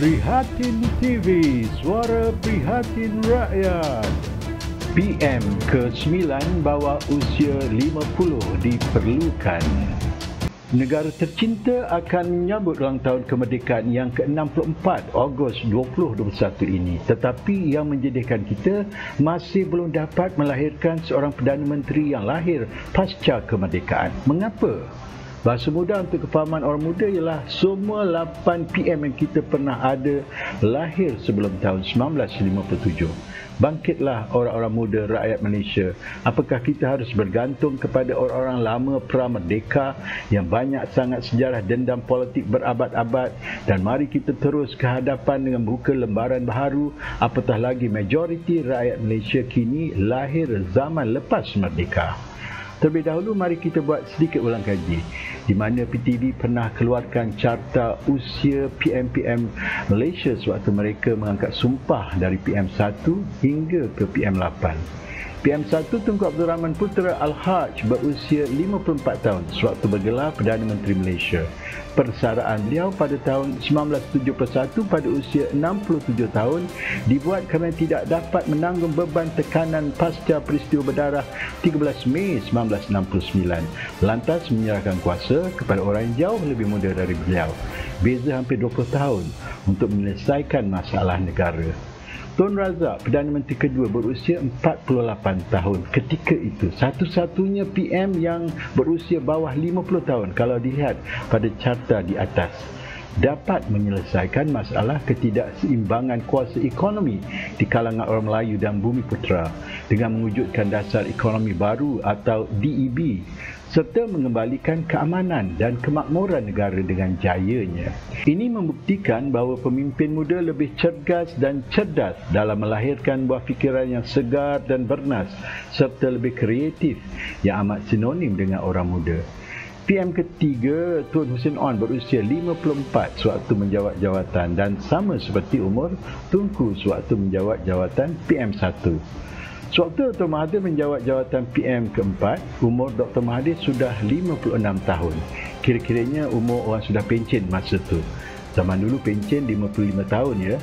Prihatin TV, suara prihatin rakyat. PM ke-9 bawah usia 50 diperlukan. Negara tercinta akan menyambut ulang tahun kemerdekaan yang ke-64 Ogos 2021 ini. Tetapi yang menjadikan kita masih belum dapat melahirkan seorang Perdana Menteri yang lahir pasca kemerdekaan. Mengapa? Bahasa mudah untuk kefahaman orang muda ialah semua 8 PM yang kita pernah ada lahir sebelum tahun 1957. Bangkitlah orang-orang muda rakyat Malaysia. Apakah kita harus bergantung kepada orang-orang lama pra-merdeka yang banyak sangat sejarah dendam politik berabad-abad, dan mari kita terus ke hadapan dengan buka lembaran baharu, apatah lagi majoriti rakyat Malaysia kini lahir zaman lepas merdeka. Terlebih dahulu, mari kita buat sedikit ulang kaji di mana PTV pernah keluarkan carta usia PM-PM Malaysia sewaktu mereka mengangkat sumpah dari PM1 hingga ke PM8. PM1 Tunku Abdul Rahman Putera Al-Haj berusia 54 tahun sewaktu bergelar Perdana Menteri Malaysia. Persaraan beliau pada tahun 1971 pada usia 67 tahun dibuat kerana tidak dapat menanggung beban tekanan pasca peristiwa berdarah 13 Mei 1969. Lantas menyerahkan kuasa kepada orang yang jauh lebih muda dari beliau. Beza hampir 20 tahun untuk menyelesaikan masalah negara. Tun Razak, Perdana Menteri kedua, berusia 48 tahun. Ketika itu, satu-satunya PM yang berusia bawah 50 tahun kalau dilihat pada carta di atas. Dapat menyelesaikan masalah ketidakseimbangan kuasa ekonomi di kalangan orang Melayu dan Bumiputera dengan mewujudkan dasar ekonomi baru atau DEB, serta mengembalikan keamanan dan kemakmuran negara dengan jayanya. Ini membuktikan bahawa pemimpin muda lebih cergas dan cerdas dalam melahirkan buah fikiran yang segar dan bernas, serta lebih kreatif yang amat sinonim dengan orang muda. PM ketiga Tun Hussein On berusia 54 sewaktu menjawat jawatan dan sama seperti umur Tunku sewaktu menjawat jawatan PM1. Sewaktu Dr. Mahathir menjawat jawatan PM keempat, umur Dr. Mahathir sudah 56 tahun. Kira-kiranya umur orang sudah pencen masa tu. Zaman dulu pencen 55 tahun ya.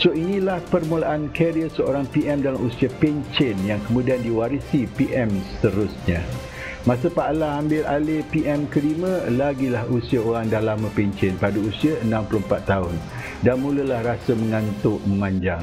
So inilah permulaan karier seorang PM dalam usia pencen yang kemudian diwarisi PM seterusnya. Masa Pak Allah ambil alih PM kelima, lagilah usia orang dah lama pencen pada usia 64 tahun. Dan mulalah rasa mengantuk memanjang.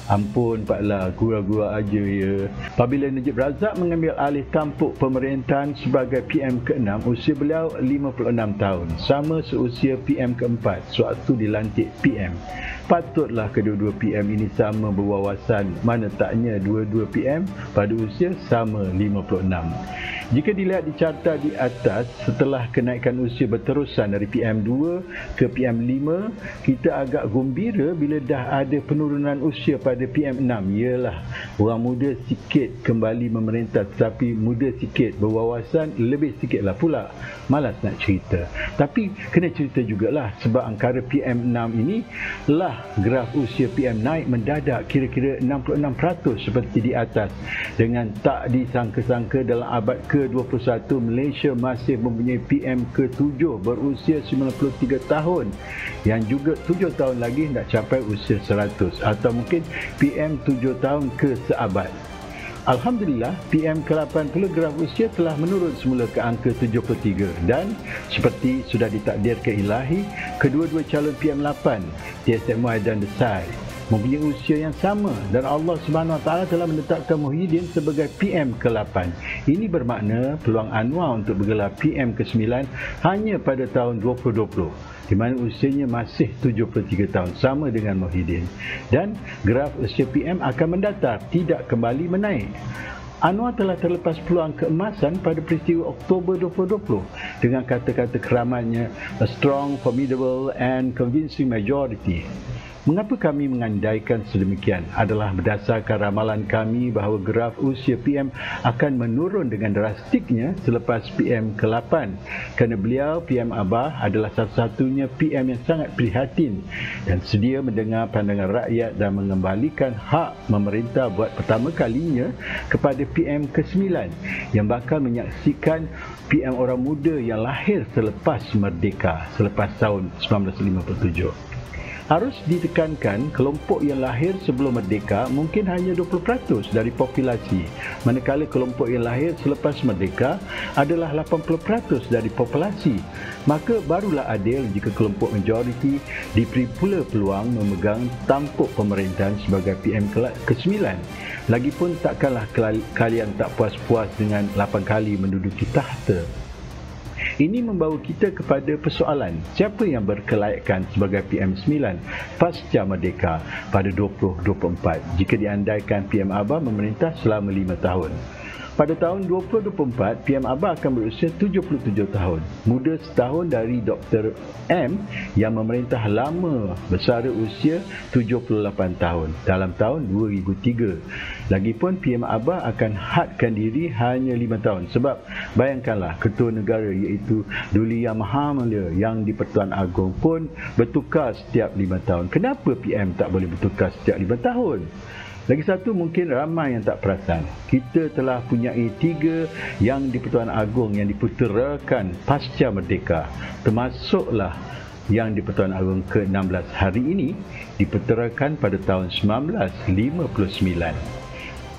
Ampun Pak Allah, gurau-gurau aja ya. Apabila Najib Razak mengambil alih tampuk pemerintahan sebagai PM ke-6, usia beliau 56 tahun. Sama seusia PM ke-4 sewaktu dilantik PM. Patutlah kedua-dua PM ini sama berwawasan, mana taknya dua-dua PM pada usia sama 56. Jika dilihat di carta di atas, setelah kenaikan usia berterusan dari PM2 ke PM5, kita agak gembira bila dah ada penurunan usia pada PM6. Yalah, orang muda sikit kembali memerintah, tetapi muda sikit berwawasan lebih sikitlah pula. Malas nak cerita. Tapi kena cerita jugalah sebab angkara PM6 ini lah graf usia PM naik mendadak kira-kira 66% seperti di atas. Dengan tak disangka-sangka dalam abad ke-21 Malaysia masih mempunyai PM ke-7 berusia 93 tahun yang juga 7 tahun lagi nak capai usia 100 atau mungkin PM 7 tahun ke seabad. Alhamdulillah, PM ke-80 graf usia telah menurun semula ke angka 73 dan seperti sudah ditakdirkan ilahi, kedua-dua calon PM8, TSMY dan Desai, mempunyai usia yang sama dan Allah SWT telah menetapkan Muhyiddin sebagai PM ke-8. Ini bermakna peluang Anwar untuk bergelar PM ke-9 hanya pada tahun 2020. Di mana usianya masih 73 tahun, sama dengan Muhyiddin. Dan graf usia PM akan mendatar, tidak kembali menaik. Anwar telah terlepas peluang keemasan pada peristiwa Oktober 2020 dengan kata-kata keramatnya, a strong, formidable and convincing majority. Mengapa kami mengandaikan sedemikian adalah berdasarkan ramalan kami bahawa graf usia PM akan menurun dengan drastiknya selepas PM ke-8 kerana beliau, PM Abah, adalah satu-satunya PM yang sangat prihatin dan sedia mendengar pandangan rakyat dan mengembalikan hak memerintah buat pertama kalinya kepada PM ke-9 yang bakal menyaksikan PM orang muda yang lahir selepas merdeka, selepas tahun 1957. Harus ditekankan, kelompok yang lahir sebelum merdeka mungkin hanya 20% dari populasi, manakala kelompok yang lahir selepas merdeka adalah 80% dari populasi. Maka barulah adil jika kelompok majoriti diberi pula peluang memegang tampuk pemerintahan sebagai PM ke-9. Lagipun takkanlah kalian tak puas-puas dengan 8 kali menduduki tahta. Ini membawa kita kepada persoalan, siapa yang berkelayakan sebagai PM9 pasca merdeka pada 2024 jika diandaikan PM Abah memerintah selama 5 tahun. Pada tahun 2024, PM Abah akan berusia 77 tahun, muda setahun dari Dr. M yang memerintah lama bersara usia 78 tahun dalam tahun 2003. Lagipun PM Abah akan hadkan diri hanya 5 tahun sebab bayangkanlah ketua negara iaitu Duli Yang Maha Mulia yang di-Pertuan Agong pun bertukar setiap 5 tahun. Kenapa PM tak boleh bertukar setiap 5 tahun? Lagi satu, mungkin ramai yang tak perasan, kita telah punyai 3 yang di-Pertuan Agong yang diputerakan pasca merdeka, termasuklah yang di-Pertuan Agong ke-16 hari ini diputerakan pada tahun 1959.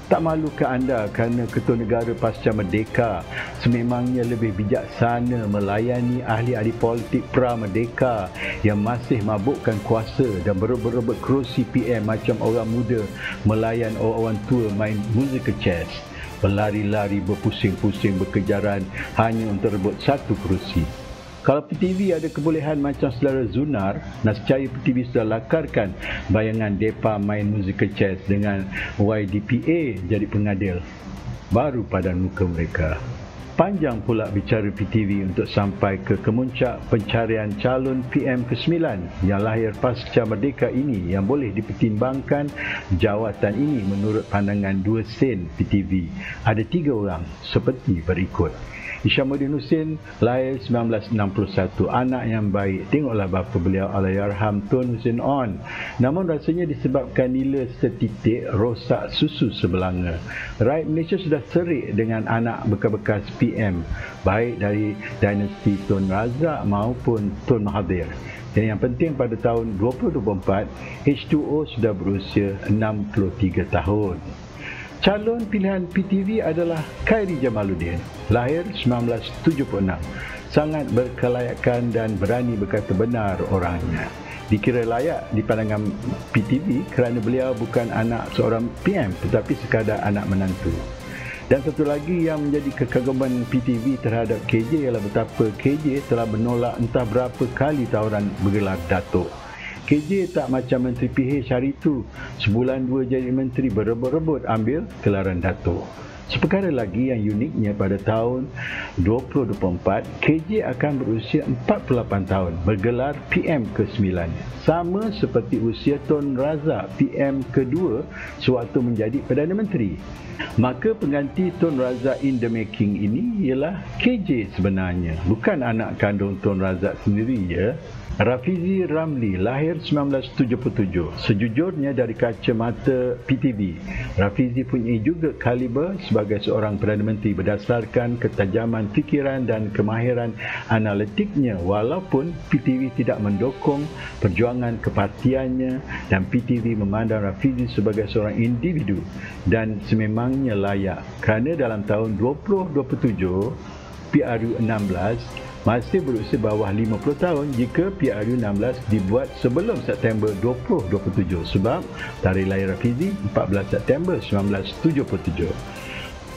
Tak malukah anda kerana ketua negara pasca merdeka sememangnya lebih bijaksana melayani ahli-ahli politik pra-merdeka yang masih mabukkan kuasa dan berebut-rebut kerusi PM macam orang muda melayan orang-orang tua main musical chairs, berlari-lari berpusing-pusing berkejaran hanya untuk rebut satu kerusi. Kalau PTV ada kebolehan macam saudara Zunar, nescaya PTV sudah lakarkan bayangan depa main musical chairs dengan YDPA jadi pengadil baru pada muka mereka. Panjang pula bicara PTV untuk sampai ke kemuncak pencarian calon PM ke-9 yang lahir pasca merdeka ini yang boleh dipertimbangkan jawatan ini menurut pandangan 2 sen PTV. Ada 3 orang seperti berikut. Isyamuddin Husin lahir 1961, anak yang baik. Tengoklah bapa beliau Allahyarham Tun Husin On. Namun rasanya disebabkan nila setitik rosak susu sebelanga. Rakyat Malaysia sudah serik dengan anak bekas-bekas PM, baik dari dinasti Tun Razak maupun Tun Mahathir. Dan yang penting pada tahun 2024, H2O sudah berusia 63 tahun. Calon pilihan PTV adalah Khairi Jamaluddin, lahir 1976. Sangat berkelayakan dan berani berkata benar orangnya. Dikira layak di pandangan PTV kerana beliau bukan anak seorang PM tetapi sekadar anak menantu. Dan satu lagi yang menjadi kekaguman PTV terhadap KJ ialah betapa KJ telah menolak entah berapa kali tawaran bergelar Datuk. KJ tak macam Menteri PH hari itu, sebulan 2 jadi menteri berebut-rebut ambil gelaran Datuk. Seperkara lagi yang uniknya pada tahun 2024, KJ akan berusia 48 tahun bergelar PM ke-9. Sama seperti usia Tun Razak PM ke-2 sewaktu menjadi Perdana Menteri. Maka pengganti Tun Razak in the making ini ialah KJ sebenarnya, bukan anak kandung Tun Razak sendiri ya. Rafizi Ramli lahir 1977. Sejujurnya dari kacamata PTV, Rafizi punya juga kaliber sebagai seorang Perdana Menteri berdasarkan ketajaman fikiran dan kemahiran analitiknya, walaupun PTV tidak mendukung perjuangan kepartiannya dan PTV memandang Rafizi sebagai seorang individu dan sememangnya layak kerana dalam tahun 2027 PRU 16 masih berusia bawah 50 tahun jika PRU 16 dibuat sebelum September 2027 sebab tarikh lahir Rafizi 14 September 1977.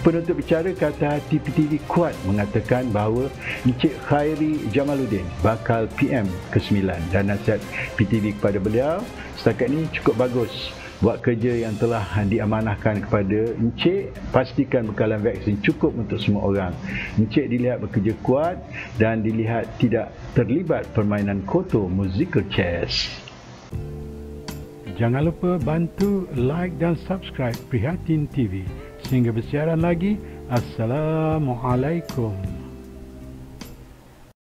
Penutup bicara kata hati PTV kuat mengatakan bahawa Encik Khairi Jamaluddin bakal PM ke-9 dan nasihat PTV kepada beliau setakat ini cukup bagus. Buat kerja yang telah diamanahkan kepada Encik, pastikan bekalan vaksin cukup untuk semua orang. Encik dilihat bekerja kuat dan dilihat tidak terlibat permainan kotor musical chairs. Jangan lupa bantu like dan subscribe Prihatin TV. Sehingga bersiaran lagi, Assalamualaikum.